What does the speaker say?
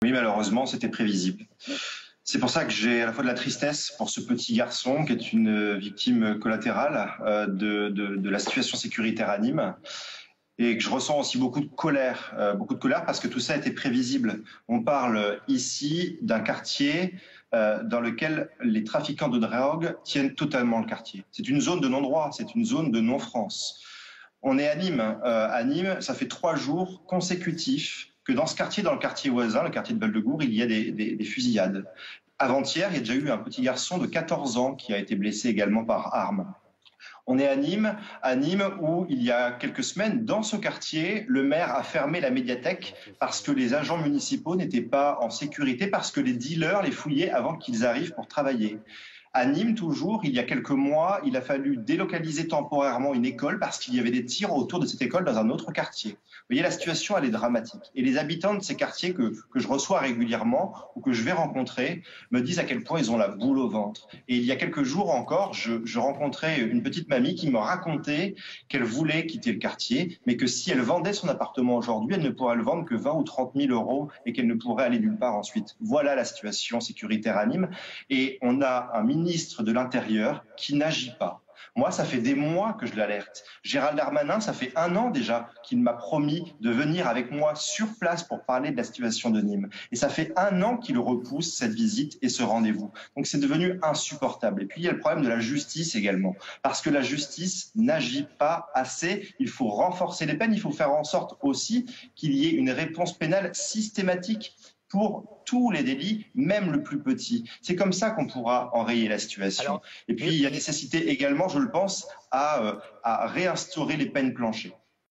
Oui, malheureusement, c'était prévisible. C'est pour ça que j'ai à la fois de la tristesse pour ce petit garçon qui est une victime collatérale de la situation sécuritaire à Nîmes, et que je ressens aussi beaucoup de colère parce que tout ça était prévisible. On parle ici d'un quartier dans lequel les trafiquants de drogue tiennent totalement le quartier. C'est une zone de non-droit, c'est une zone de non-France. On est à Nîmes. À Nîmes, ça fait 3 jours consécutifs que dans ce quartier, dans le quartier voisin, le quartier de Val-de-Gour, il y a des fusillades. Avant-hier, il y a déjà eu un petit garçon de 14 ans qui a été blessé également par arme. On est à Nîmes où il y a quelques semaines, dans ce quartier, le maire a fermé la médiathèque parce que les agents municipaux n'étaient pas en sécurité, parce que les dealers les fouillaient avant qu'ils arrivent pour travailler. À Nîmes, toujours, il y a quelques mois, il a fallu délocaliser temporairement une école parce qu'il y avait des tirs autour de cette école dans un autre quartier. Vous voyez, la situation, elle est dramatique. Et les habitants de ces quartiers que je reçois régulièrement ou que je vais rencontrer me disent à quel point ils ont la boule au ventre. Et il y a quelques jours encore, je rencontrais une petite mamie qui me racontait qu'elle voulait quitter le quartier, mais que si elle vendait son appartement aujourd'hui, elle ne pourrait le vendre que 20 ou 30 000 euros et qu'elle ne pourrait aller nulle part ensuite. Voilà la situation sécuritaire à Nîmes. Et on a un ministre de l'Intérieur qui n'agit pas. Moi, ça fait des mois que je l'alerte. Gérald Darmanin, ça fait 1 an déjà qu'il m'a promis de venir avec moi sur place pour parler de la situation de Nîmes. Et ça fait 1 an qu'il repousse cette visite et ce rendez-vous. Donc c'est devenu insupportable. Et puis il y a le problème de la justice également. Parce que la justice n'agit pas assez. Il faut renforcer les peines. Il faut faire en sorte aussi qu'il y ait une réponse pénale systématique pour tous les délits, même le plus petit. C'est comme ça qu'on pourra enrayer la situation. Et puis, il y a nécessité également, je le pense, à réinstaurer les peines planchers.